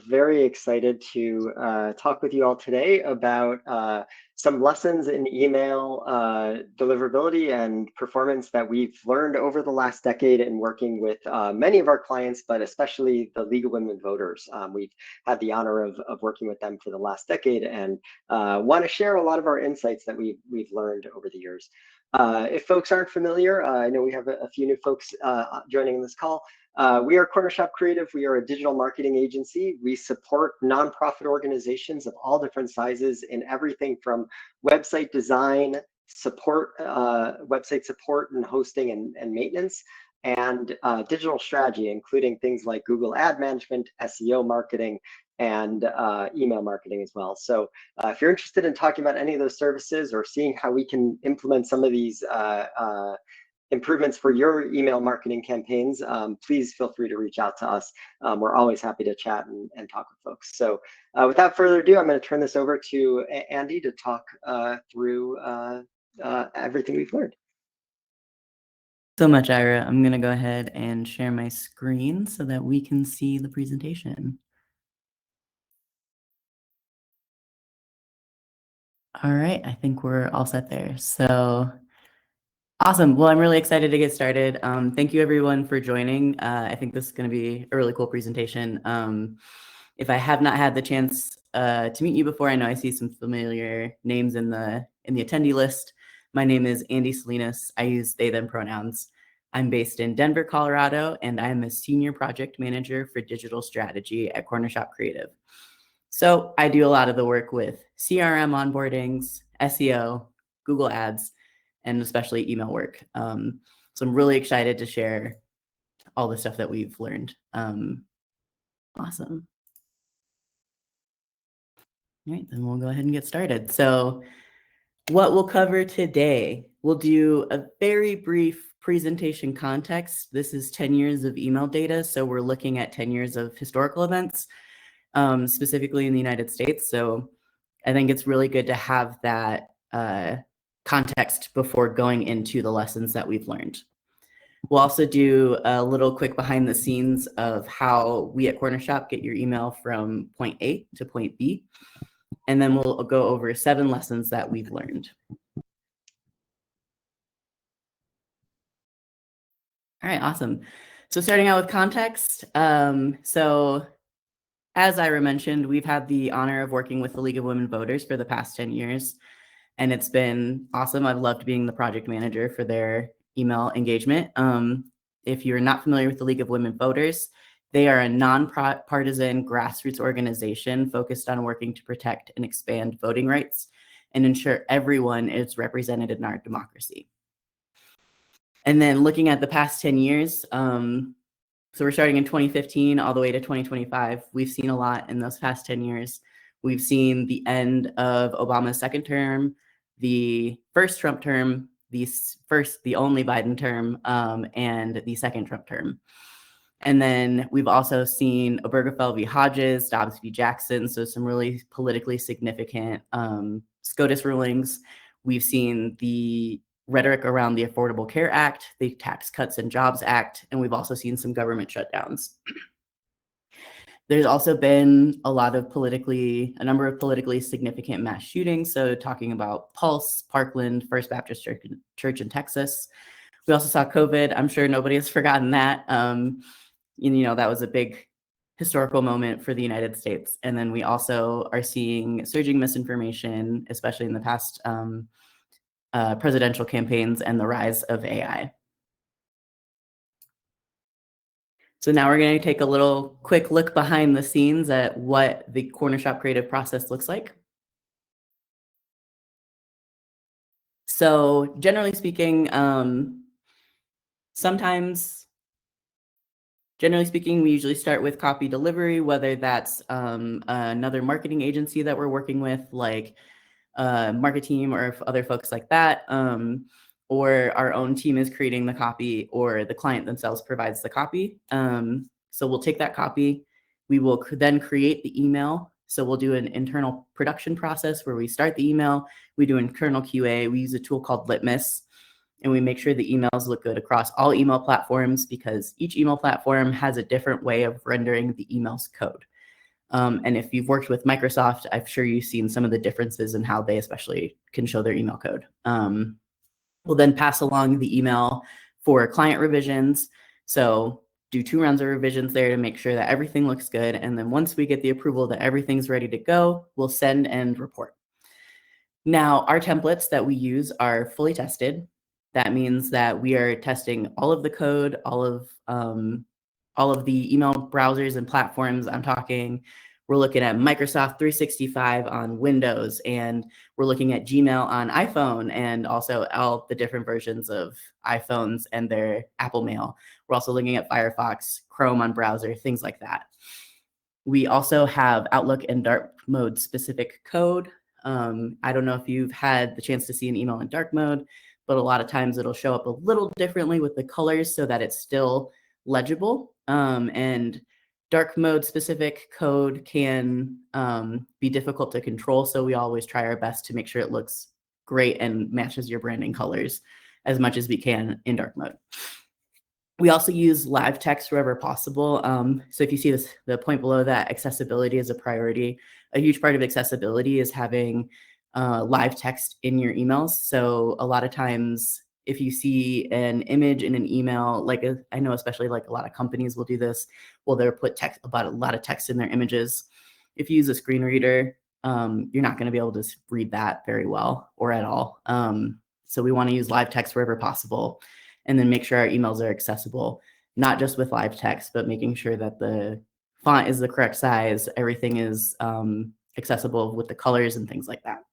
very excited to talk with you all today about some lessons in email deliverability and performance that we've learned over the last decade in working with many of our clients, but especially the League of Women Voters. We've had the honor of working with them for the last decade and want to share a lot of our insights that we've learned over the years. If folks aren't familiar, I know we have a few new folks joining this call. We are Corner Shop Creative. We are a digital marketing agency. We support nonprofit organizations of all different sizes in everything from website design, website support and hosting and maintenance, and digital strategy, including things like Google Ad Management, SEO marketing, and email marketing as well. So if you're interested in talking about any of those services or seeing how we can implement some of these improvements for your email marketing campaigns, please feel free to reach out to us. We're always happy to chat and talk with folks. So without further ado, I'm going to turn this over to Andy to talk through everything we've learned. So much, Ira. I'm going to go ahead and share my screen so that we can see the presentation. All right, I think we're all set there. So awesome. Well, I'm really excited to get started. Thank you everyone for joining. I think this is going to be a really cool presentation. If I have not had the chance to meet you before, I know I see some familiar names in the attendee list. My name is Andi Salinas. I use they, them pronouns. I'm based in Denver, Colorado, and I am a senior project manager for digital strategy at Corner Shop Creative. So I do a lot of the work with CRM onboardings, SEO, Google Ads, and especially email work. So I'm really excited to share all the stuff that we've learned. Awesome. All right, then we'll go ahead and get started. So what we'll cover today, we'll do a very brief presentation context. This is 10 years of email data. So we're looking at 10 years of historical events, specifically in the United States. So I think it's really good to have that context before going into the lessons that we've learned. We'll also do a little quick behind the scenes of how we at Corner Shop get your email from point A to point B. And then we'll go over 7 lessons that we've learned. All right, awesome. So starting out with context. So as Ira mentioned, we've had the honor of working with the League of Women Voters for the past 10 years. And it's been awesome. I've loved being the project manager for their email engagement. If you're not familiar with the League of Women Voters, they are a nonpartisan grassroots organization focused on working to protect and expand voting rights and ensure everyone is represented in our democracy. And then looking at the past 10 years, so we're starting in 2015 all the way to 2025. We've seen a lot in those past 10 years. We've seen the end of Obama's second term, the first Trump term, the only Biden term, and the second Trump term. And then we've also seen Obergefell v. Hodges, Dobbs v. Jackson, so some really politically significant SCOTUS rulings. We've seen the rhetoric around the Affordable Care Act, the Tax Cuts and Jobs Act, and we've also seen some government shutdowns. There's also been a number of politically significant mass shootings. So talking about Pulse, Parkland, First Baptist Church in Texas. We also saw COVID. I'm sure nobody has forgotten that. That was a big historical moment for the United States. And then we also are seeing surging misinformation, especially in the past presidential campaigns and the rise of AI. So now we're going to take a quick look behind the scenes at what the Corner Shop Creative process looks like. So generally speaking, we usually start with copy delivery, whether that's another marketing agency that we're working with, like Marketeam or other folks like that, or our own team is creating the copy, or the client themselves provides the copy. So we'll take that copy. We will then create the email. So we'll do an internal production process where we start the email. We do internal QA. We use a tool called Litmus, and we make sure the emails look good across all email platforms because each email platform has a different way of rendering the email's code. And if you've worked with Microsoft, I'm sure you've seen some of the differences in how they especially can show their email code. We'll then pass along the email for client revisions. So do 2 rounds of revisions there to make sure that everything looks good. And then once we get the approval that everything's ready to go, we'll send and report. Now, our templates that we use are fully tested. That means that we are testing all of the code, all of the email browsers and platforms. We're looking at Microsoft 365 on Windows, and we're looking at Gmail on iPhone, and also all the different versions of iPhones and their Apple Mail. We're also looking at Firefox, Chrome on browser, things like that. We also have Outlook and dark mode specific code. I don't know if you've had the chance to see an email in dark mode, but a lot of times it'll show up a little differently with the colors so that it's still legible. And dark mode specific code can be difficult to control. So we always try our best to make sure it looks great and matches your branding colors as much as we can in dark mode. We also use live text wherever possible. So if you see the point below that, accessibility is a priority. A huge part of accessibility is having live text in your emails. So a lot of times, if you see an image in an email, I know especially like a lot of companies will do this, well, they'll put text about a lot of text in their images. If you use a screen reader, you're not going to be able to read that very well or at all. So we want to use live text wherever possible, and then make sure our emails are accessible, not just with live text, but making sure that the font is the correct size, everything is accessible with the colors and things like that.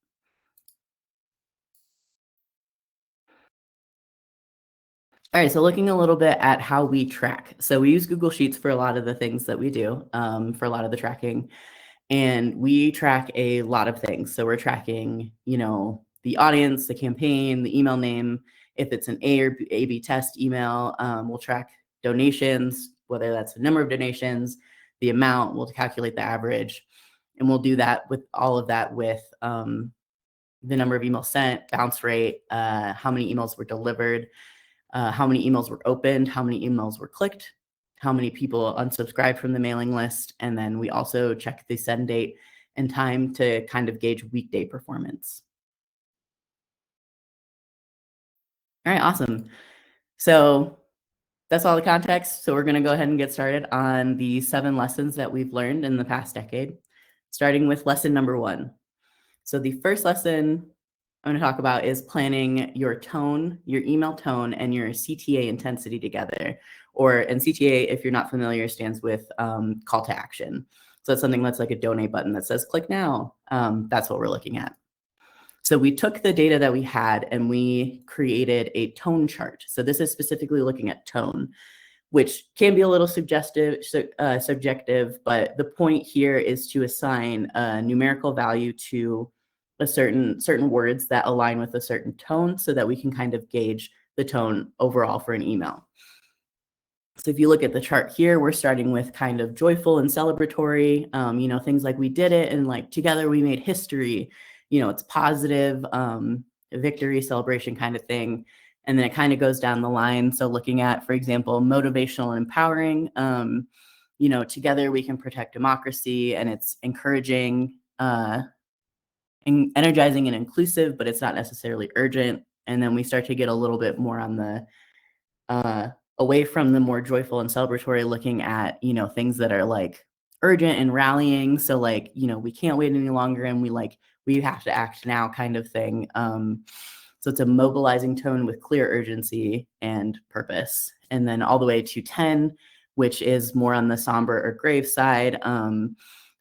All right, so looking a little bit at how we track. So we use Google Sheets for a lot of the things that we do, for a lot of the tracking. And we track a lot of things. So we're tracking, the audience, the campaign, the email name. If it's an A or A/B test email, we'll track donations, whether that's the number of donations, the amount, we'll calculate the average. And we'll do that with all of that with the number of emails sent, bounce rate, how many emails were delivered, how many emails were opened, how many emails were clicked, how many people unsubscribed from the mailing list. And then we also check the send date and time to kind of gauge weekday performance. All right, awesome. So that's all the context. So we're going to go ahead and get started on the 7 lessons that we've learned in the past decade, starting with lesson number 1. So the first lesson I'm going to talk about is planning your tone, your email tone, and your CTA intensity together. And CTA, if you're not familiar, stands with call to action. So it's something that's like a donate button that says click now. That's what we're looking at. So we took the data that we had and we created a tone chart. So this is specifically looking at tone, which can be a little subjective, but the point here is to assign a numerical value to a certain words that align with a certain tone so that we can kind of gauge the tone overall for an email. So if you look at the chart here, we're starting with kind of joyful and celebratory, things like we did it and like together we made history, it's positive, victory, celebration kind of thing. And then it kind of goes down the line. So looking at, for example, motivational and empowering, together we can protect democracy, and it's encouraging, energizing and inclusive, but it's not necessarily urgent. And then we start to get a little bit more on the away from the more joyful and celebratory, looking at things that are like urgent and rallying. So like we can't wait any longer, and we have to act now kind of thing. So it's a mobilizing tone with clear urgency and purpose. And then all the way to 10, which is more on the somber or grave side.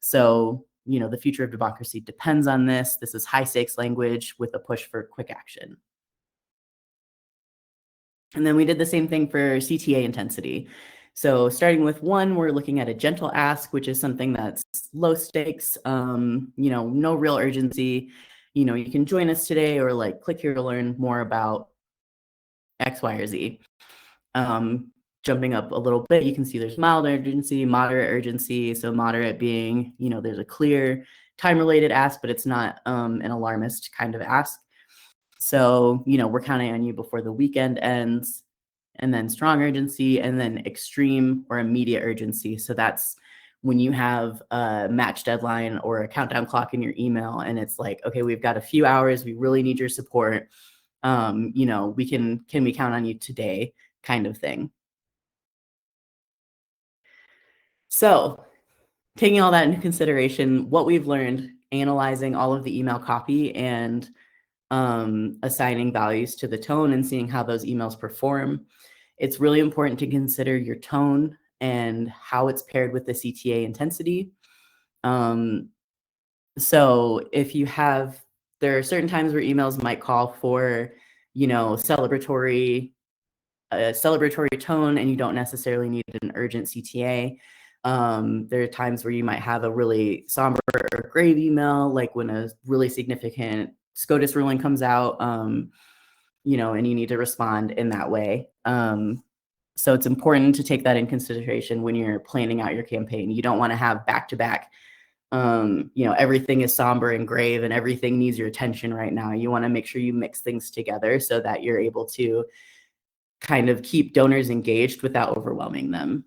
So the future of democracy depends on this. This is high stakes language with a push for quick action. And then we did the same thing for CTA intensity. So starting with 1, we're looking at a gentle ask, which is something that's low stakes, no real urgency. You can join us today, or like click here to learn more about X, Y, or Z. Jumping up a little bit, you can see there's mild urgency, moderate urgency. So moderate being, there's a clear time-related ask, but it's not an alarmist kind of ask. So, we're counting on you before the weekend ends. And then strong urgency, and then extreme or immediate urgency. So that's when you have a match deadline or a countdown clock in your email and it's like, okay, we've got a few hours, we really need your support. Can we count on you today, kind of thing. So taking all that into consideration, what we've learned analyzing all of the email copy and assigning values to the tone and seeing how those emails perform, it's really important to consider your tone and how it's paired with the CTA intensity. So if you have, there are certain times where emails might call for, celebratory tone, and you don't necessarily need an urgent CTA. There are times where you might have a really somber or grave email, like when a really significant SCOTUS ruling comes out, and you need to respond in that way. So it's important to take that in consideration when you're planning out your campaign. You don't want to have back-to-back, everything is somber and grave and everything needs your attention right now. You want to make sure you mix things together so that you're able to kind of keep donors engaged without overwhelming them.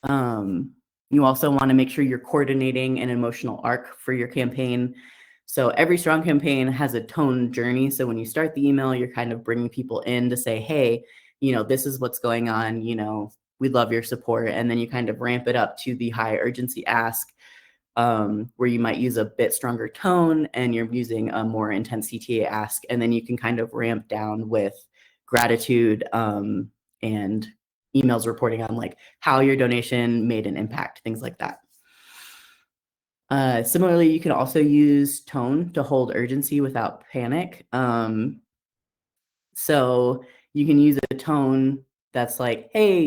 You also want to make sure you're coordinating an emotional arc for your campaign. So every strong campaign has a tone journey. So when you start the email, you're kind of bringing people in to say, hey, this is what's going on. We'd love your support. And then you kind of ramp it up to the high urgency ask, where you might use a bit stronger tone and you're using a more intense CTA ask. And then you can kind of ramp down with gratitude and emails reporting on like how your donation made an impact, things like that. Similarly, you can also use tone to hold urgency without panic. So you can use a tone that's like, hey,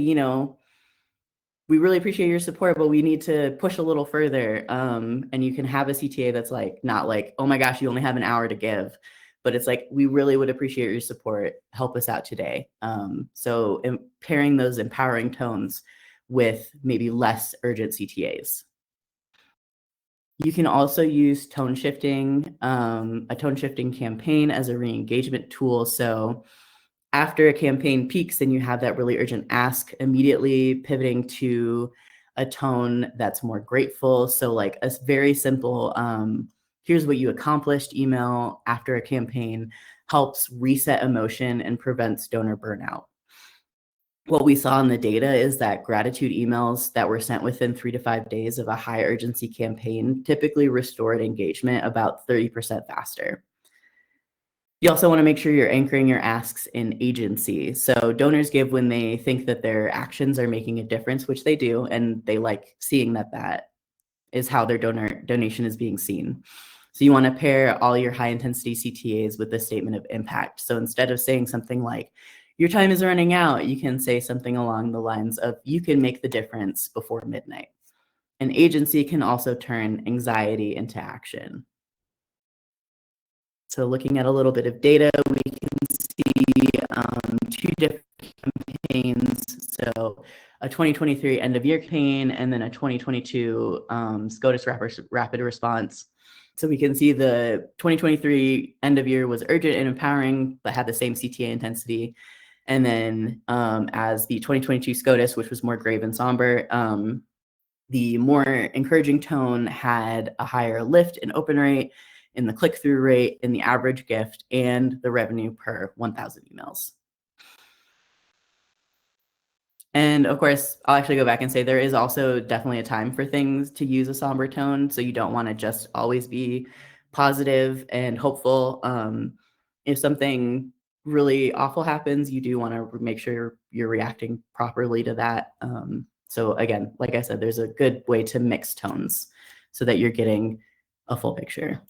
we really appreciate your support, but we need to push a little further. And you can have a CTA that's like, not like, oh my gosh, you only have an hour to give, but it's like, we really would appreciate your support. Help us out today. So pairing those empowering tones with maybe less urgent CTAs. You can also use tone shifting, a tone shifting campaign as a re-engagement tool. So after a campaign peaks and you have that really urgent ask, immediately pivoting to a tone that's more grateful. So like a very simple, here's what you accomplished email after a campaign helps reset emotion and prevents donor burnout. What we saw in the data is that gratitude emails that were sent within 3 to 5 days of a high urgency campaign typically restored engagement about 30% faster. You also want to make sure you're anchoring your asks in agency. So donors give when they think that their actions are making a difference, which they do, and they like seeing that is how their donation is being seen. So you want to pair all your high intensity CTAs with a statement of impact. So instead of saying something like, your time is running out, you can say something along the lines of, you can make the difference before midnight. An agency can also turn anxiety into action. So looking at a little bit of data, we can see 2 different campaigns. So a 2023 end of year campaign and then a 2022 SCOTUS rapid response. So we can see the 2023 end of year was urgent and empowering, but had the same CTA intensity. And then as the 2022 SCOTUS, which was more grave and somber, the more encouraging tone had a higher lift in open rate, in the click-through rate, in the average gift, and the revenue per 1,000 emails. And of course, I'll actually go back and say there is also definitely a time for things to use a somber tone. So you don't want to just always be positive and hopeful. If something really awful happens, you do want to make sure you're reacting properly to that. So again, like I said, there's a good way to mix tones so that you're getting a full picture.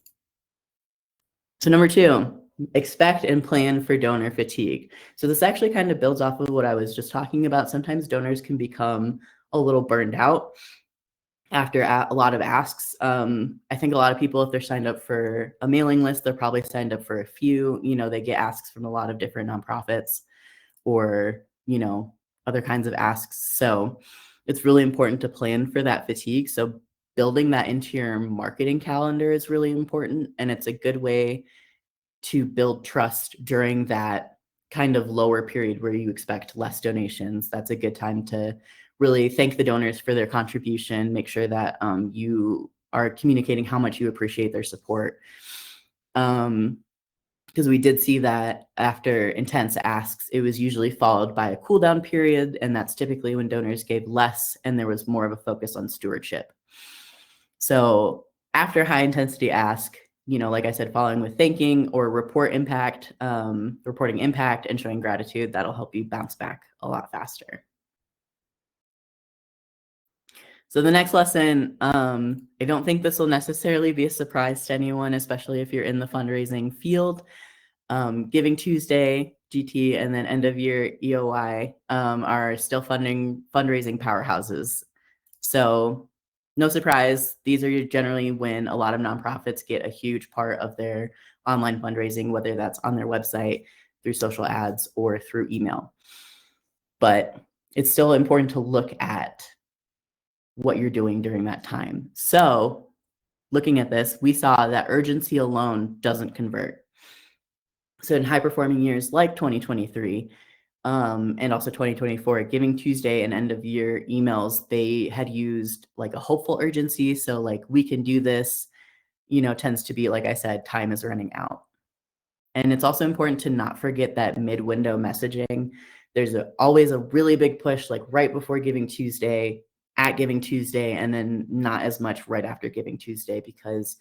So number 2, expect and plan for donor fatigue. So this actually kind of builds off of what I was just talking about. Sometimes donors can become a little burned out after a lot of asks. I think a lot of people, if they're signed up for a mailing list, they're probably signed up for a few. They get asks from a lot of different nonprofits or, other kinds of asks. So it's really important to plan for that fatigue. So building that into your marketing calendar is really important. And it's a good way to build trust during that kind of lower period where you expect less donations. That's a good time to really thank the donors for their contribution, make sure that you are communicating how much you appreciate their support. Because we did see that after intense asks, it was usually followed by a cool down period, and that's typically when donors gave less and there was more of a focus on stewardship. So after high intensity ask, like I said, following with thanking or reporting impact and showing gratitude, that'll help you bounce back a lot faster. So the next lesson, I don't think this will necessarily be a surprise to anyone, especially if you're in the fundraising field. Giving Tuesday, GT, and then end of year EOI are still fundraising powerhouses. So no surprise, these are generally when a lot of nonprofits get a huge part of their online fundraising, whether that's on their website, through social ads, or through email. But it's still important to look at what you're doing during that time. So looking at this, we saw that urgency alone doesn't convert. So in high performing years like 2023 and also 2024, Giving Tuesday and end of year emails, they had used like a hopeful urgency. So like, we can do this, tends to be, like I said, time is running out. And it's also important to not forget that mid-window messaging. There's always a really big push like right before Giving Tuesday, at Giving Tuesday, and then not as much right after Giving Tuesday, because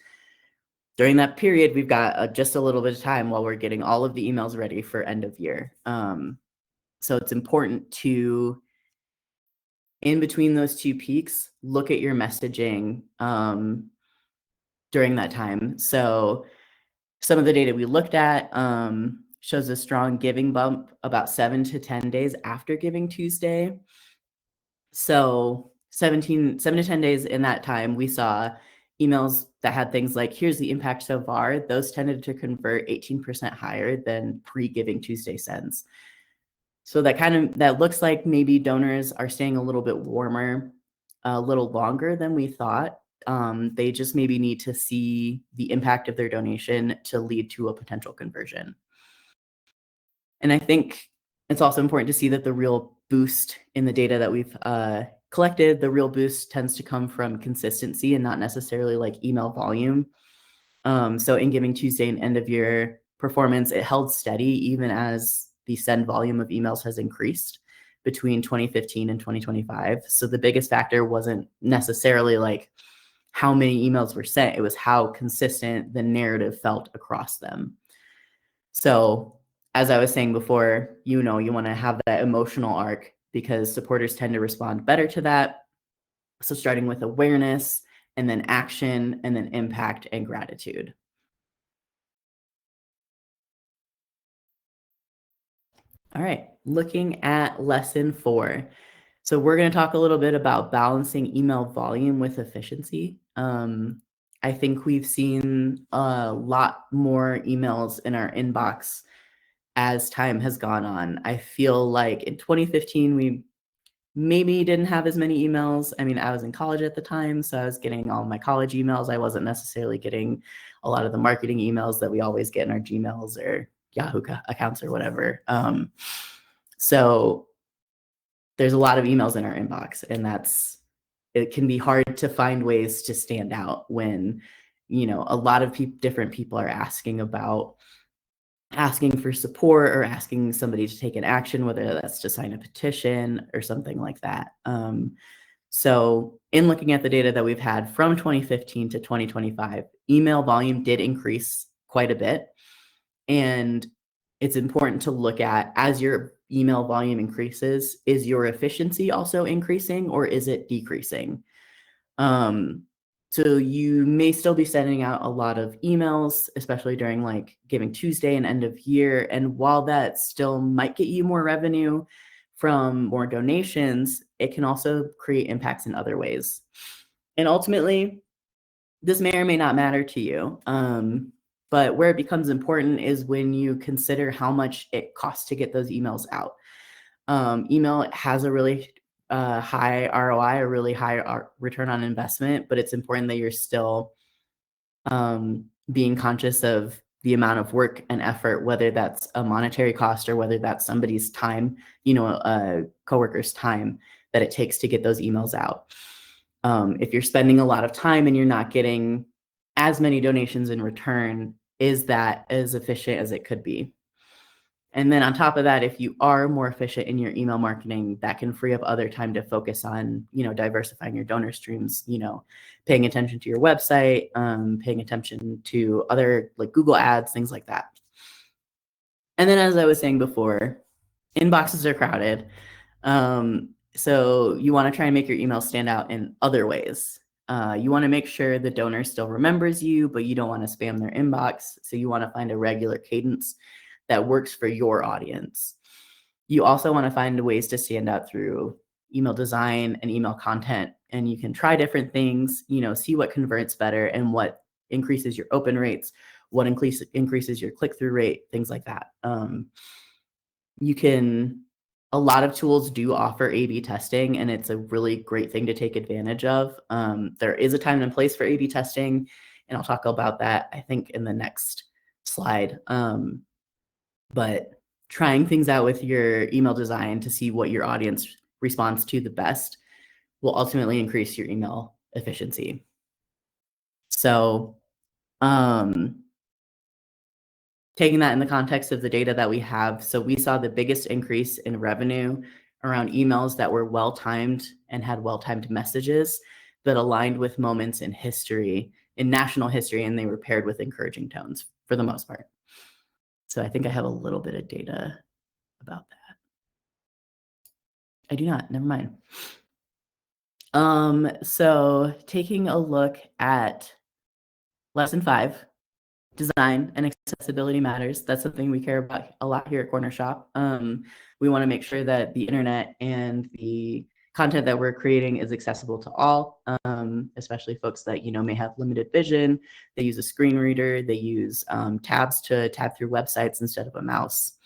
during that period, we've got just a little bit of time while we're getting all of the emails ready for end of year. So it's important to, in between those two peaks, look at your messaging during that time. So some of the data we looked at shows a strong giving bump about 7 to 10 days after Giving Tuesday. So 7 to 10 days in that time, we saw emails that had things like, here's the impact so far. Those tended to convert 18% higher than pre-Giving Tuesday sends. So that looks like maybe donors are staying a little bit warmer, a little longer than we thought. They just maybe need to see the impact of their donation to lead to a potential conversion. And I think it's also important to see that the real boost in the data that we've collected, the real boost tends to come from consistency and not necessarily like email volume. So in Giving Tuesday and end of year performance, it held steady even as the send volume of emails has increased between 2015 and 2025. So the biggest factor wasn't necessarily like how many emails were sent, it was how consistent the narrative felt across them. So as I was saying before, you want to have that emotional arc because supporters tend to respond better to that. So starting with awareness, and then action, and then impact and gratitude. All right, looking at lesson 4. So we're going to talk a little bit about balancing email volume with efficiency. I think we've seen a lot more emails in our inbox as time has gone on. I feel like in 2015, we maybe didn't have as many emails. I mean, I was in college at the time, so I was getting all my college emails. I wasn't necessarily getting a lot of the marketing emails that we always get in our Gmails or Yahoo accounts or whatever. So there's a lot of emails in our inbox, and it can be hard to find ways to stand out when, a lot of different people are asking for support or asking somebody to take an action, whether that's to sign a petition or something like that. So in looking at the data that we've had from 2015 to 2025, email volume did increase quite a bit. And it's important to look at, as your email volume increases, is your efficiency also increasing or is it decreasing? So you may still be sending out a lot of emails, especially during like Giving Tuesday and end of year. And while that still might get you more revenue from more donations, it can also create impacts in other ways. And ultimately, this may or may not matter to you. But where it becomes important is when you consider how much it costs to get those emails out. Email has a really high ROI, a really high return on investment, but it's important that you're still being conscious of the amount of work and effort, whether that's a monetary cost or whether that's somebody's time, a coworker's time that it takes to get those emails out. If you're spending a lot of time and you're not getting as many donations in return, is that as efficient as it could be? And then on top of that, if you are more efficient in your email marketing, that can free up other time to focus on, diversifying your donor streams, paying attention to your website, paying attention to other like Google ads, things like that. And then, as I was saying before, inboxes are crowded. So you want to try and make your email stand out in other ways. You want to make sure the donor still remembers you, but you don't want to spam their inbox. So you want to find a regular cadence that works for your audience. You also want to find ways to stand out through email design and email content. And you can try different things, see what converts better and what increases your open rates, what increases your click-through rate, things like that. A lot of tools do offer A/B testing, and it's a really great thing to take advantage of. There is a time and place for A/B testing, and I'll talk about that, I think, in the next slide. But trying things out with your email design to see what your audience responds to the best will ultimately increase your email efficiency. So, taking that in the context of the data that we have, so we saw the biggest increase in revenue around emails that were well-timed and had well-timed messages that aligned with moments in history, in national history, and they were paired with encouraging tones for the most part. So I think I have a little bit of data about that. I do not, never mind. So taking a look at lesson 5, design and accessibility matters. That's something we care about a lot here at Corner Shop. We want to make sure that the internet and the content that we're creating is accessible to all, especially folks that may have limited vision. They use a screen reader. They use tabs to tab through websites instead of a mouse.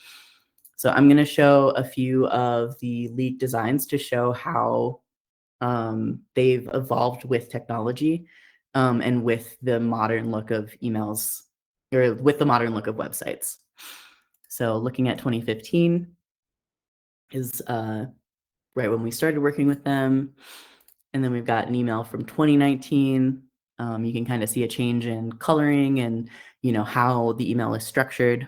So I'm going to show a few of the leaked designs to show how they've evolved with technology and with the modern look of emails, or with the modern look of websites. So looking at 2015 is right when we started working with them. And then we've got an email from 2019. You can kind of see a change in coloring and how the email is structured.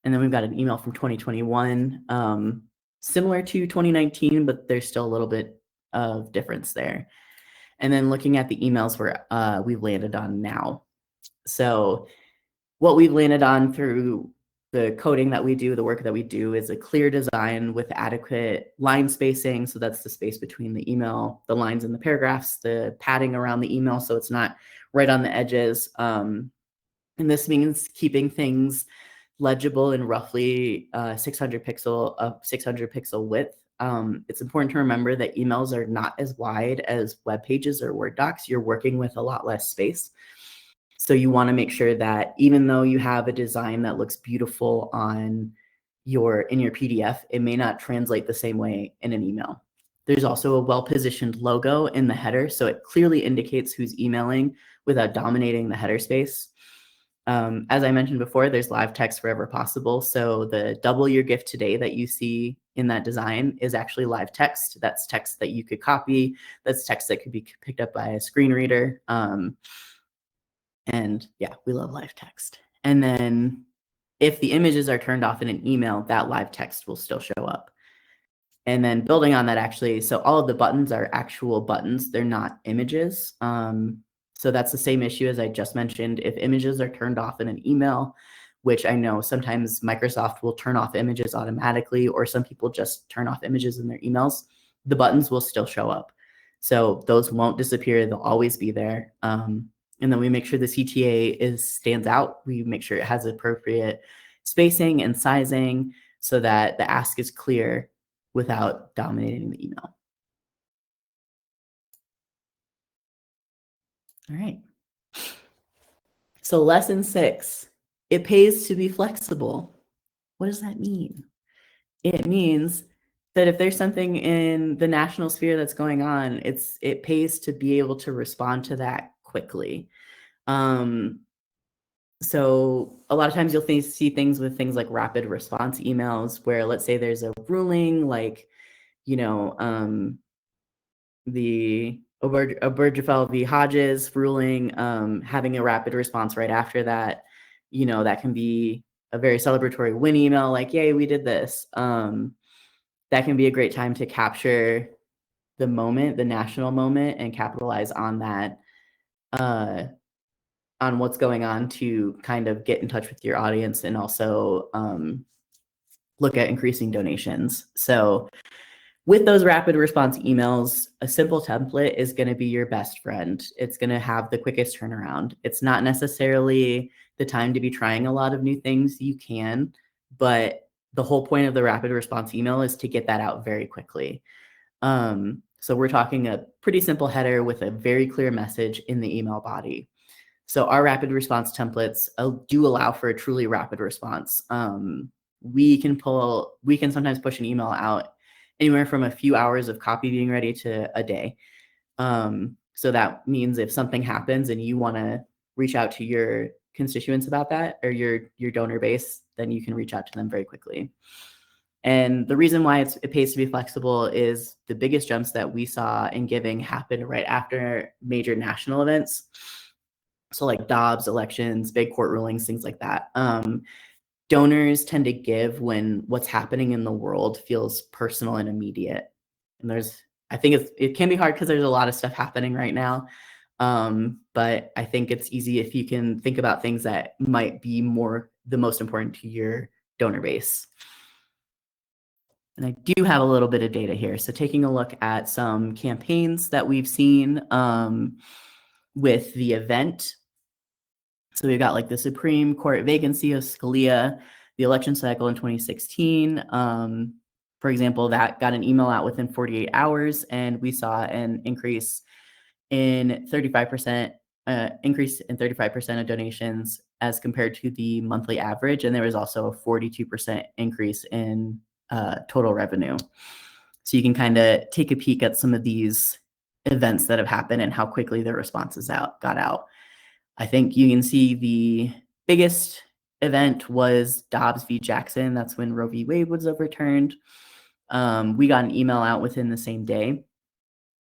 And then we've got an email from 2021, similar to 2019, but there's still a little bit of difference there. And then looking at the emails we've landed on now. So what we've landed on through the coding that we do, the work that we do, is a clear design with adequate line spacing. So that's the space between the email, the lines in the paragraphs, the padding around the email, so it's not right on the edges. And this means keeping things legible in roughly 600 pixel width. It's important to remember that emails are not as wide as web pages or Word docs. You're working with a lot less space. So you want to make sure that even though you have a design that looks beautiful in your PDF, it may not translate the same way in an email. There's also a well-positioned logo in the header, so it clearly indicates who's emailing without dominating the header space. As I mentioned before, there's live text wherever possible. So the double your gift today that you see in that design is actually live text. That's text that you could copy. That's text that could be picked up by a screen reader. And yeah, we love live text. And then if the images are turned off in an email, that live text will still show up. And then building on that, actually, so all of the buttons are actual buttons. They're not images. So that's the same issue as I just mentioned. If images are turned off in an email, which I know sometimes Microsoft will turn off images automatically, or some people just turn off images in their emails, the buttons will still show up. So those won't disappear. They'll always be there. And then we make sure the CTA stands out. We make sure it has appropriate spacing and sizing so that the ask is clear without dominating the email. All right. So lesson 6, it pays to be flexible. What does that mean? It means that if there's something in the national sphere that's going on, it pays to be able to respond to that quickly. So a lot of times you'll see things with things like rapid response emails where, let's say there's a ruling like, the Obergefell v. Hodges ruling, having a rapid response right after that, that can be a very celebratory win email, like, yay, we did this. That can be a great time to capture the moment, the national moment, and capitalize on that, on what's going on, to kind of get in touch with your audience, and also look at increasing donations. So with those rapid response emails, a simple template is going to be your best friend. It's going to have the quickest turnaround. It's not necessarily the time to be trying a lot of new things. You can, but the whole point of the rapid response email is to get that out very quickly. So we're talking a pretty simple header with a very clear message in the email body. So our rapid response templates do allow for a truly rapid response. We can sometimes push an email out anywhere from a few hours of copy being ready to a day. So that means if something happens and you want to reach out to your constituents about that, or your donor base, then you can reach out to them very quickly. And the reason why it pays to be flexible is the biggest jumps that we saw in giving happened right after major national events. So like Dobbs elections, big court rulings, things like that. Donors tend to give when what's happening in the world feels personal and immediate. And I think it can be hard because there's a lot of stuff happening right now. But I think it's easy if you can think about things that might be the most important to your donor base. And I do have a little bit of data here. So taking a look at some campaigns that we've seen with the event. So we've got like the Supreme Court vacancy of Scalia, the election cycle in 2016. For example, that got an email out within 48 hours, and we saw an increase in 35% of donations as compared to the monthly average. And there was also a 42% increase in total revenue. So you can kind of take a peek at some of these events that have happened and how quickly the responses got out. I think you can see the biggest event was Dobbs v. Jackson. That's when Roe v. Wade was overturned. We got an email out within the same day,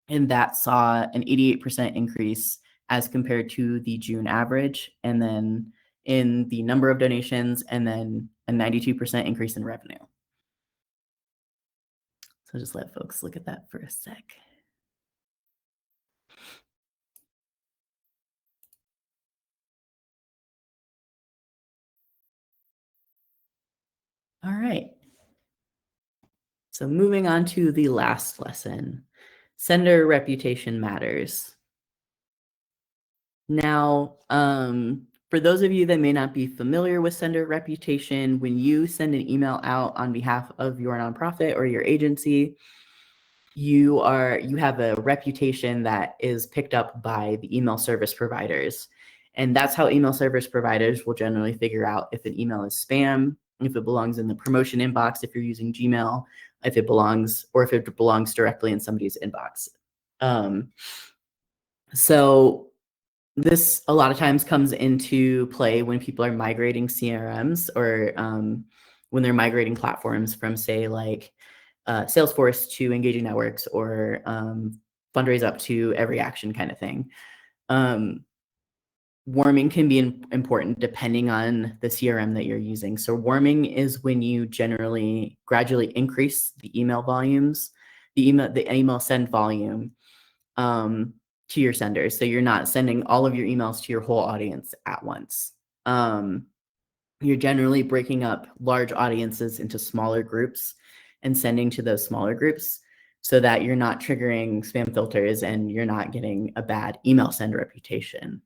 and that saw an 88% increase as compared to the June average, and then in the number of donations, and then a 92% increase in revenue. So just let folks look at that for a sec. All right. So moving on to the last lesson, sender reputation matters. Now, for those of you that may not be familiar with sender reputation, when you send an email out on behalf of your nonprofit or your agency, you have a reputation that is picked up by the email service providers. And that's how email service providers will generally figure out if an email is spam, if it belongs in the promotion inbox, if you're using Gmail, if it belongs directly in somebody's inbox. So this a lot of times comes into play when people are migrating CRMs, or when they're migrating platforms from, say, like Salesforce to Engaging Networks, or Fundraise Up to Every Action kind of thing. Warming can be important depending on the CRM that you're using. So warming is when you gradually increase the email volumes, the email send volume to your senders. So you're not sending all of your emails to your whole audience at once. You're generally breaking up large audiences into smaller groups and sending to those smaller groups, so that you're not triggering spam filters and you're not getting a bad email send reputation.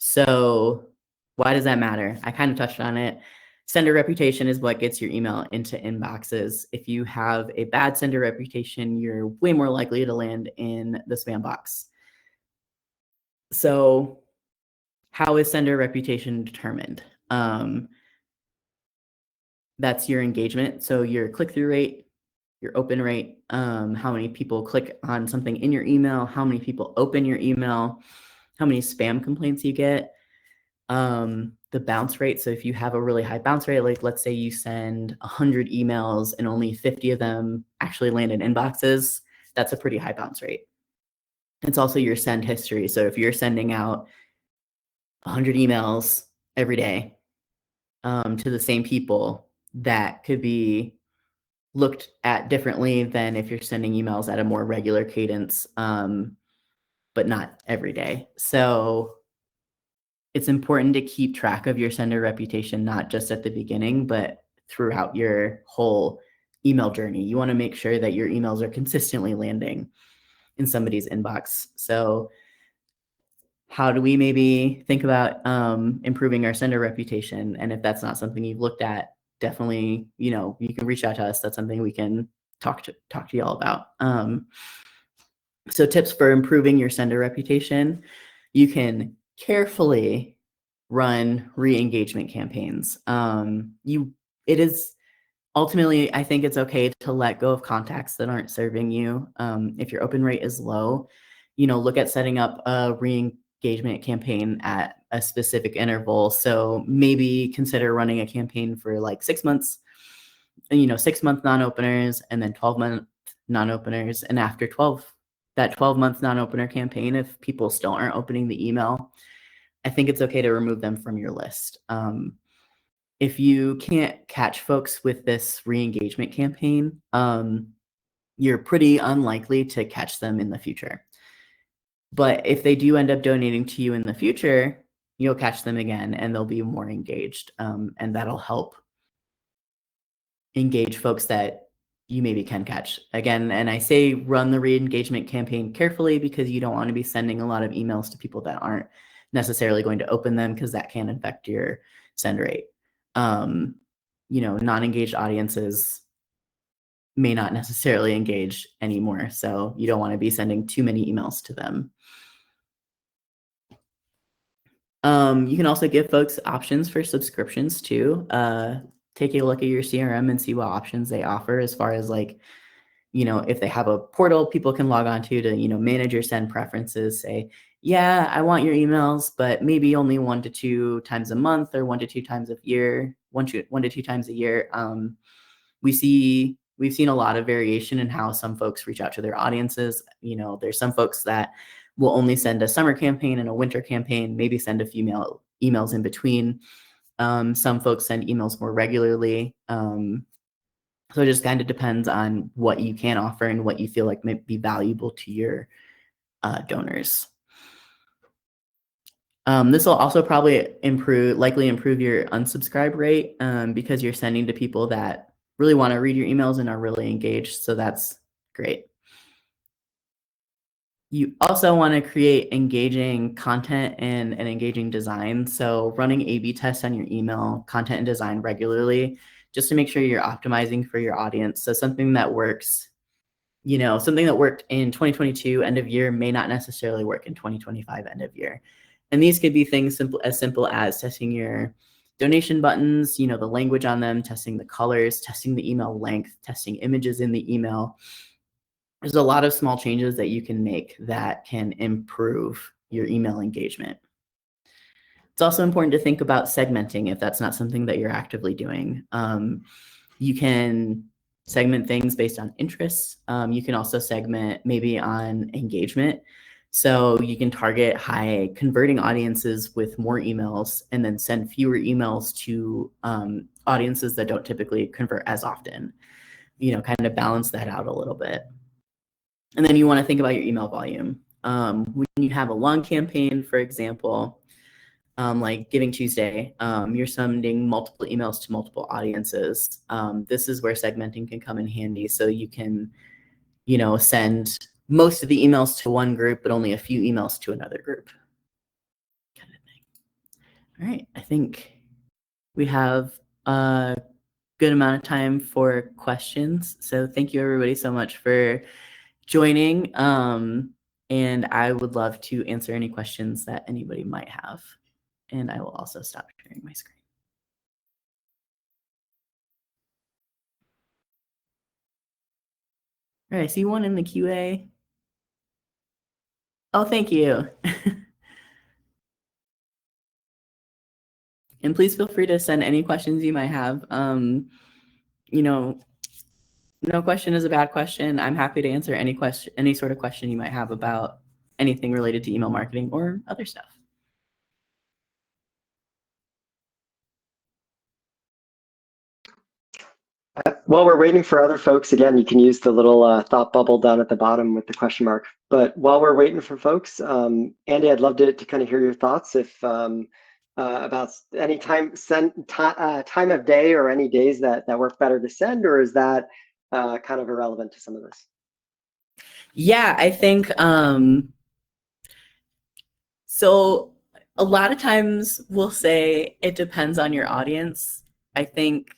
So why does that matter? I kind of touched on it. Sender reputation is what gets your email into inboxes. If you have a bad sender reputation, you're way more likely to land in the spam box. So how is sender reputation determined? That's your engagement. So your click-through rate, your open rate, how many people click on something in your email, how many people open your email, how many spam complaints you get. the bounce rate. So if you have a really high bounce rate, like let's say you send 100 emails and only 50 of them actually land in inboxes, that's a pretty high bounce rate. It's also your send history. So if you're sending out 100 emails every day to the same people, that could be looked at differently than if you're sending emails at a more regular cadence, but not every day. So it's important to keep track of your sender reputation, not just at the beginning, but throughout your whole email journey. You want to make sure that your emails are consistently landing in somebody's inbox. So how do we maybe think about improving our sender reputation? And if that's not something you've looked at, definitely, you can reach out to us. That's something we can talk to y'all about. So tips for improving your sender reputation: you can carefully run re-engagement campaigns. It is ultimately, I think it's okay to let go of contacts that aren't serving you. If your open rate is low, look at setting up a re-engagement campaign at a specific interval. So maybe consider running a campaign for like 6 months, 6-month non-openers, and then 12-month non-openers. And after that 12-month non-opener campaign, if people still aren't opening the email, I think it's okay to remove them from your list. If you can't catch folks with this re-engagement campaign, you're pretty unlikely to catch them in the future. But if they do end up donating to you in the future, you'll catch them again and they'll be more engaged. And that'll help engage folks that you maybe can catch again. And I say run the re-engagement campaign carefully because you don't want to be sending a lot of emails to people that aren't necessarily going to open them, because that can affect your send rate. Non-engaged audiences may not necessarily engage anymore, so you don't want to be sending too many emails to them. You can also give folks options for subscriptions too. Take a look at your CRM and see what options they offer as far as if they have a portal people can log on to manage your send preferences. Say, yeah, I want your emails, but maybe only 1 to 2 times a month, or 1 to 2 times a year, 1 to 2 times a year. We've seen a lot of variation in how some folks reach out to their audiences. There's some folks that will only send a summer campaign and a winter campaign, maybe send a few emails in between. Some folks send emails more regularly. So it just kind of depends on what you can offer and what you feel like might be valuable to your donors. This will also probably likely improve your unsubscribe rate, because you're sending to people that really want to read your emails and are really engaged. So that's great. You also want to create engaging content and an engaging design. So running A/B tests on your email content and design regularly, just to make sure you're optimizing for your audience. So something that works, something that worked in 2022 end of year may not necessarily work in 2025 end of year. And these could be things as simple as testing your donation buttons, the language on them, testing the colors, testing the email length, testing images in the email. There's a lot of small changes that you can make that can improve your email engagement. It's also important to think about segmenting if that's not something that you're actively doing. You can segment things based on interests. You can also segment maybe on engagement. So you can target high converting audiences with more emails and then send fewer emails to audiences that don't typically convert as often. Kind of balance that out a little bit. And then you want to think about your email volume. When you have a long campaign, for example, like Giving Tuesday, you're sending multiple emails to multiple audiences. This is where segmenting can come in handy. So you can, send most of the emails to one group, but only a few emails to another group. Kind of thing. All right, I think we have a good amount of time for questions. So thank you everybody so much for joining. And I would love to answer any questions that anybody might have. And I will also stop sharing my screen. All right, I see one in the QA. Oh, thank you. And please feel free to send any questions you might have. You know, no question is a bad question. I'm happy to answer any sort of question you might have about anything related to email marketing or other stuff. While we're waiting for other folks, again, you can use the little thought bubble down at the bottom with the question mark. But while we're waiting for folks, Andy, I'd love to kind of hear your thoughts if about any time of day or any days that work better to send, or is that kind of irrelevant to some of this? Yeah, I think so. A lot of times we'll say it depends on your audience. I think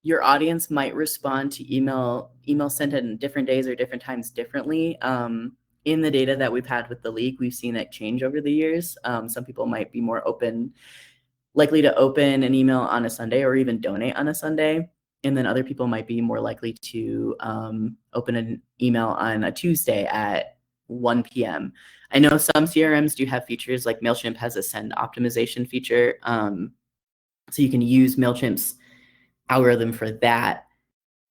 your audience might respond to email sent in different days or different times differently. In the data that we've had with the league, we've seen it change over the years. Some people might be more likely to open an email on a Sunday or even donate on a Sunday. And then other people might be more likely to open an email on a Tuesday at 1 p.m. I know some CRMs do have features, like MailChimp has a send optimization feature. So you can use MailChimp's algorithm for that.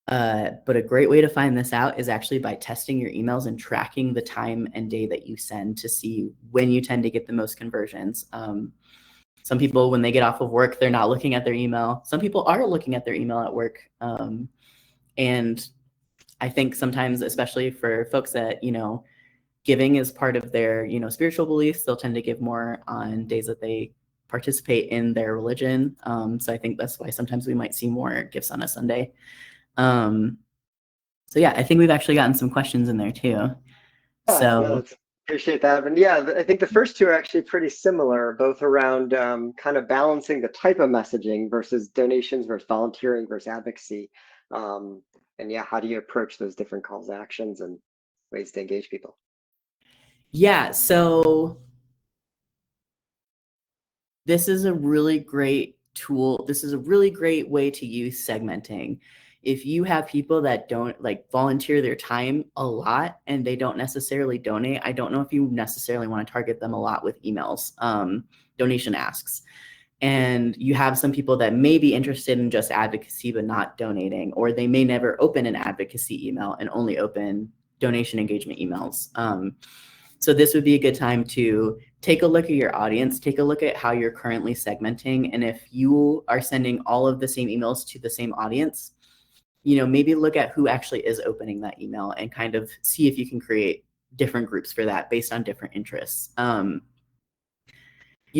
But a great way to find this out is actually by testing your emails and tracking the time and day that you send to see when you tend to get the most conversions. Some people, when they get off of work, they're not looking at their email. Some people are looking at their email at work. And I think sometimes, especially for folks that, giving is part of their, spiritual beliefs, they'll tend to give more on days that they participate in their religion. So I think that's why sometimes we might see more gifts on a Sunday. So yeah, I think we've actually gotten some questions in there too. So appreciate that. And yeah, I think the first two are actually pretty similar, both around kind of balancing the type of messaging versus donations versus volunteering versus advocacy. And yeah, how do you approach those different calls to actions and ways to engage people? Yeah, so this is a really great tool. This is a really great way to use segmenting. If you have people that don't volunteer their time a lot and they don't necessarily donate, I don't know if you necessarily want to target them a lot with emails, donation asks. And you have some people that may be interested in just advocacy but not donating, or they may never open an advocacy email and only open donation engagement emails. So this would be a good time to take a look at your audience, take a look at how you're currently segmenting. And if you are sending all of the same emails to the same audience, maybe look at who actually is opening that email and kind of see if you can create different groups for that based on different interests. You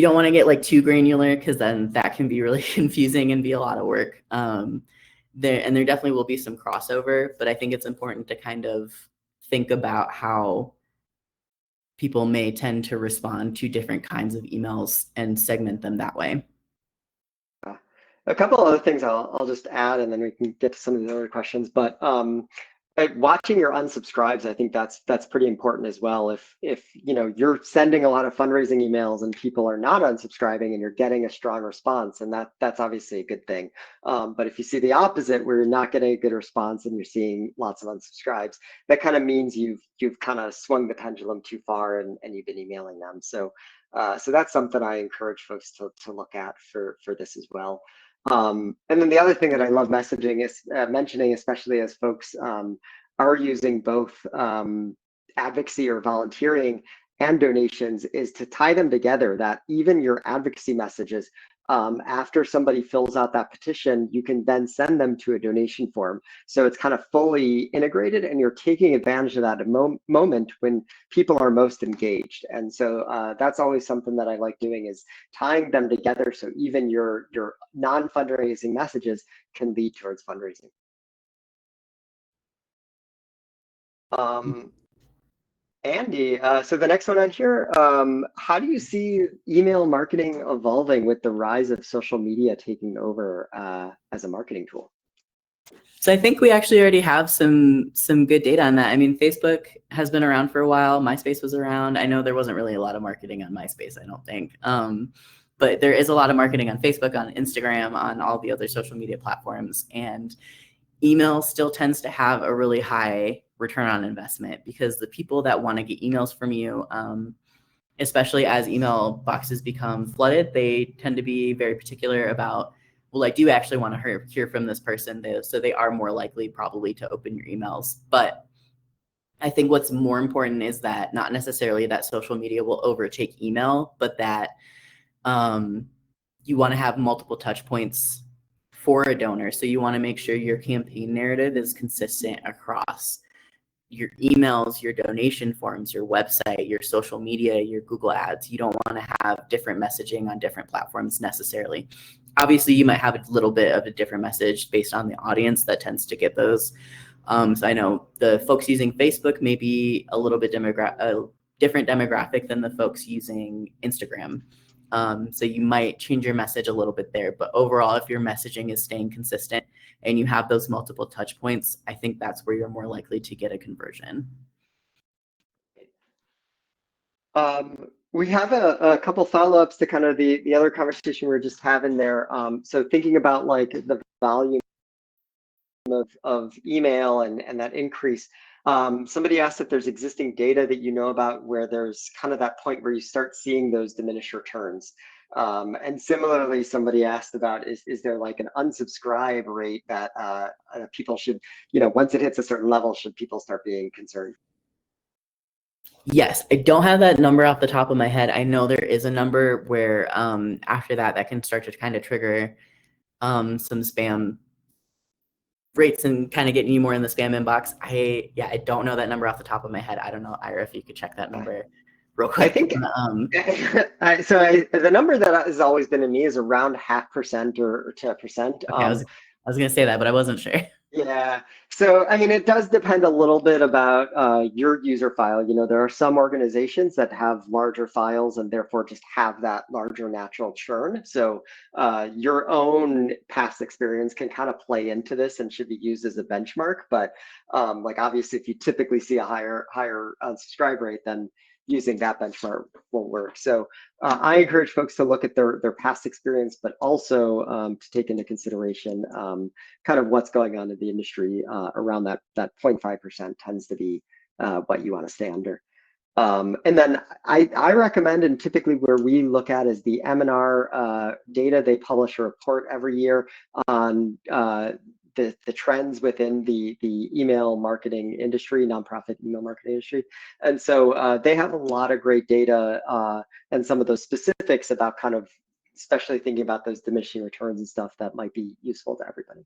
don't want to get too granular, because then that can be really confusing and be a lot of work. There definitely will be some crossover, but I think it's important to kind of think about how people may tend to respond to different kinds of emails and segment them that way. A couple other things I'll just add, and then we can get to some of the other questions. But watching your unsubscribes, I think that's pretty important as well. If you're sending a lot of fundraising emails and people are not unsubscribing and you're getting a strong response, and that's obviously a good thing. But if you see the opposite, where you're not getting a good response and you're seeing lots of unsubscribes, that kind of means you've kind of swung the pendulum too far and you've been emailing them. So that's something I encourage folks to look at for this as well. And then the other thing that I love mentioning, especially as folks are using both advocacy or volunteering and donations, is to tie them together, that even your advocacy messages, after somebody fills out that petition, you can then send them to a donation form. So it's kind of fully integrated, and you're taking advantage of that moment when people are most engaged. And so that's always something that I like doing, is tying them together, so even your non-fundraising messages can lead towards fundraising. Andy, so the next one on here, how do you see email marketing evolving with the rise of social media taking over as a marketing tool? So I think we actually already have some good data on that. I mean, Facebook has been around for a while. MySpace was around. I know there wasn't really a lot of marketing on MySpace, I don't think. But there is a lot of marketing on Facebook, on Instagram, on all the other social media platforms. And email still tends to have a really high return on investment, because the people that want to get emails from you, especially as email boxes become flooded, they tend to be very particular about, well, like, do you actually want to hear from this person? So they are more likely probably to open your emails. But I think what's more important is that not necessarily that social media will overtake email, but that you want to have multiple touch points for a donor. So you want to make sure your campaign narrative is consistent across your emails, your donation forms, your website, your social media, your Google ads. You don't want to have different messaging on different platforms necessarily. Obviously, you might have a little bit of a different message based on the audience that tends to get those. So I know the folks using Facebook may be a little bit different demographic than the folks using Instagram. So you might change your message a little bit there, but overall, if your messaging is staying consistent and you have those multiple touch points, I think that's where you're more likely to get a conversion. We have a couple follow-ups to kind of the other conversation we were just having there. So thinking about like the volume of email and that increase. Somebody asked if there's existing data that you know about where there's kind of that point where you start seeing those diminished returns. And similarly, somebody asked about is there like an unsubscribe rate that people should, once it hits a certain level, should people start being concerned? Yes, I don't have that number off the top of my head. I know there is a number where after that can start to kind of trigger some spam rates and kind of getting you more in the spam inbox. I don't know that number off the top of my head. I don't know, Ira, if you could check that number real quick. I think the number that has always been in me is around 0.5% or 2%. Okay, I was going to say that, but I wasn't sure. Yeah. So, I mean, it does depend a little bit about your user file. There are some organizations that have larger files and therefore just have that larger natural churn. So your own past experience can kind of play into this and should be used as a benchmark. But like obviously, if you typically see a higher unsubscribe rate, then using that benchmark won't work. So I encourage folks to look at their past experience, but also to take into consideration kind of what's going on in the industry around that 0.5% tends to be what you want to stay under. And then I recommend, and typically where we look at is the M&R data. They publish a report every year on the trends within the email marketing industry, nonprofit email marketing industry. And so they have a lot of great data and some of those specifics about kind of, especially thinking about those diminishing returns and stuff that might be useful to everybody.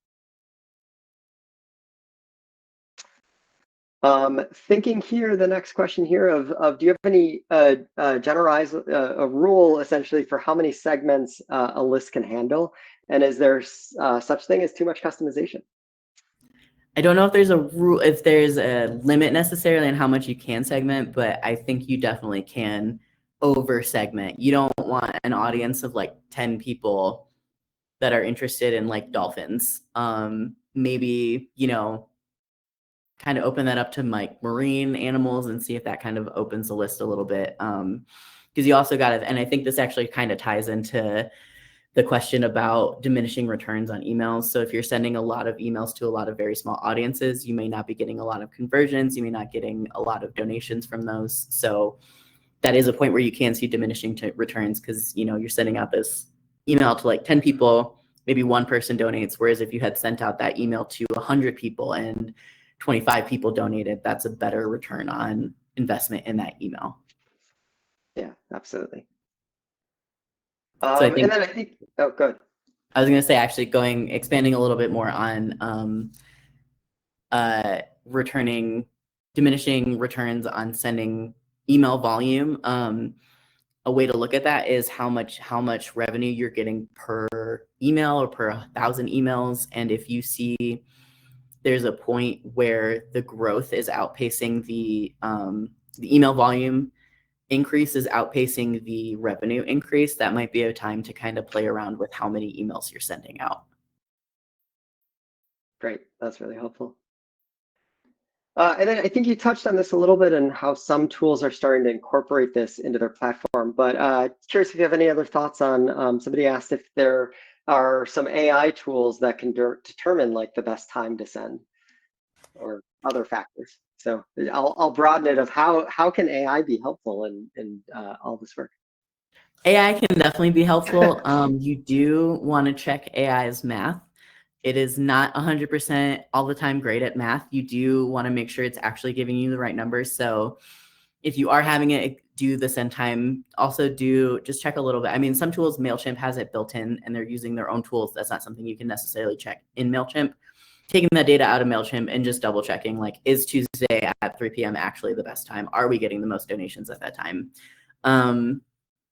Thinking here, the next question here of do you have any generalized a rule essentially for how many segments a list can handle? And is there such thing as too much customization? I don't know if there's a rule, if there's a limit necessarily on how much you can segment, but I think you definitely can over segment. You don't want an audience of like 10 people that are interested in like dolphins. Maybe, kind of open that up to like marine animals and see if that kind of opens the list a little bit. Because you also got to, and I think this actually kind of ties into the question about diminishing returns on emails. So if you're sending a lot of emails to a lot of very small audiences, you may not be getting a lot of conversions. You may not getting a lot of donations from those. So that is a point where you can see diminishing returns because, you're sending out this email to like 10 people, maybe one person donates. Whereas if you had sent out that email to 100 people and 25 people donated, that's a better return on investment in that email. Yeah, absolutely. So and then I think, oh, good. I was going to say, actually expanding a little bit more on diminishing returns on sending email volume. A way to look at that is how much revenue you're getting per email or per 1,000 emails. And if you see there's a point where the growth is outpacing the email volume increase is outpacing the revenue increase, that might be a time to kind of play around with how many emails you're sending out. Great, that's really helpful. And then I think you touched on this a little bit and how some tools are starting to incorporate this into their platform, but curious if you have any other thoughts on, somebody asked if there are some AI tools that can determine like the best time to send or other factors. So I'll broaden it of how can AI be helpful in all this work? AI can definitely be helpful. You do want to check AI's math. It is not 100% all the time great at math. You do want to make sure it's actually giving you the right numbers. So if you are having it do the send time, also do just check a little bit. I mean, some tools, MailChimp has it built in and they're using their own tools. That's not something you can necessarily check in MailChimp. Taking that data out of MailChimp and just double checking, like, is Tuesday at 3 p.m. actually the best time? Are we getting the most donations at that time?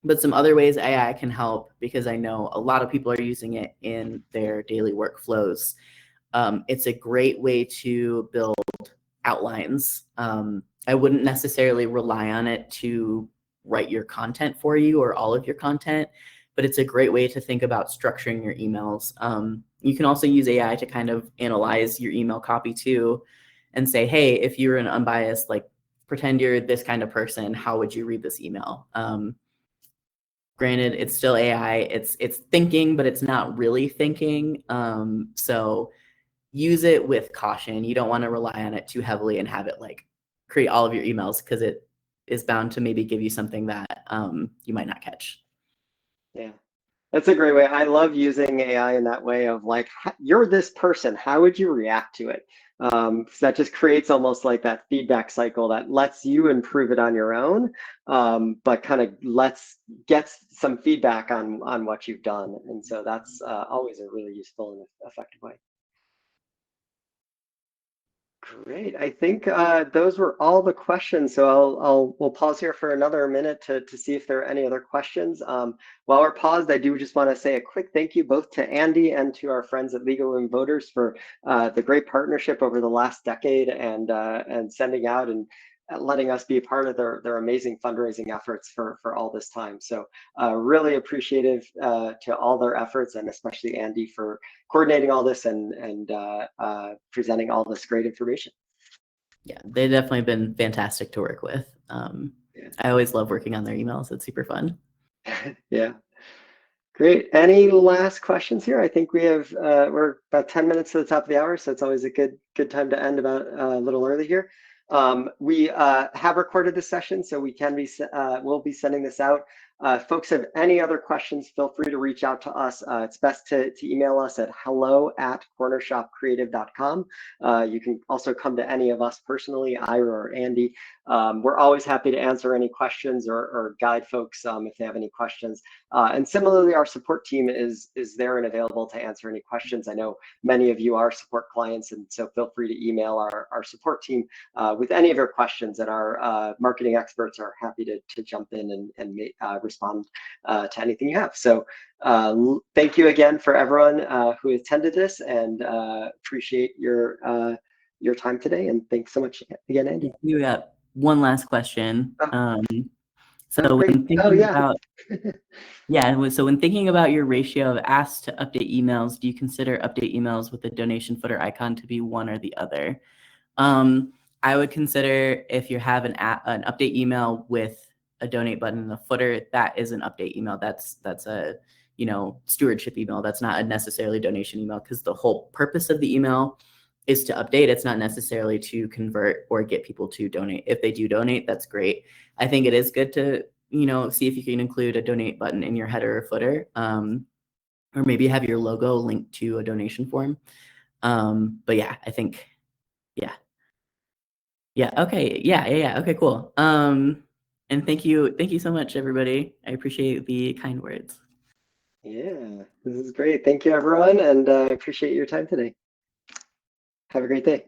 But some other ways AI can help, because I know a lot of people are using it in their daily workflows. It's a great way to build outlines. I wouldn't necessarily rely on it to write your content for you or all of your content, but it's a great way to think about structuring your emails. You can also use AI to kind of analyze your email copy too, and say, hey, if you're an unbiased, like, pretend you're this kind of person, how would you read this email? Granted, it's still AI. It's thinking, but it's not really thinking. So use it with caution. You don't want to rely on it too heavily and have it like create all of your emails, because it is bound to maybe give you something that you might not catch. Yeah. That's a great way. I love using AI in that way of like, you're this person, how would you react to it? So that just creates almost like that feedback cycle that lets you improve it on your own, but kind of gets some feedback on what you've done. And so that's always a really useful and effective way. Great. I think those were all the questions. So we'll pause here for another minute to see if there are any other questions. While we're paused, I do just want to say a quick thank you both to Andy and to our friends at Legal Women Voters for the great partnership over the last decade, and sending out and letting us be a part of their amazing fundraising efforts for all this time. So really appreciative to all their efforts, and especially Andy for coordinating all this and presenting all this great information. Yeah, they've definitely been fantastic to work with. Yeah. I always love working on their emails. It's super fun. Yeah. Great. Any last questions here? I think we're about 10 minutes to the top of the hour, so it's always a good time to end about a little early here. We have recorded this session, so we'll be sending this out. Folks have any other questions, feel free to reach out to us. It's best to email us at hello@cornershopcreative.com. You can also come to any of us personally, Ira or Andy. We're always happy to answer any questions or guide folks if they have any questions. And similarly, our support team is there and available to answer any questions. I know many of you are support clients, and so feel free to email our support team with any of your questions, and our marketing experts are happy to jump in and respond to anything you have. So thank you again for everyone who attended this, and appreciate your time today. And thanks so much again, Andy. We got one last question. So great. when thinking about so when thinking about your ratio of asked to update emails, do you consider update emails with the donation footer icon to be one or the other? I would consider, if you have an update email with a donate button in the footer, that is an update email. That's a stewardship email. That's not a necessarily donation email, because the whole purpose of the email is to update. It's not necessarily to convert or get people to donate. If they do donate, that's great. I think it is good to see if you can include a donate button in your header or footer, or maybe have your logo linked to a donation form. But yeah, I think, yeah. Okay. Yeah. Okay, cool. And thank you so much, everybody. I appreciate the kind words. Yeah, this is great. Thank you, everyone, and I appreciate your time today. Have a great day.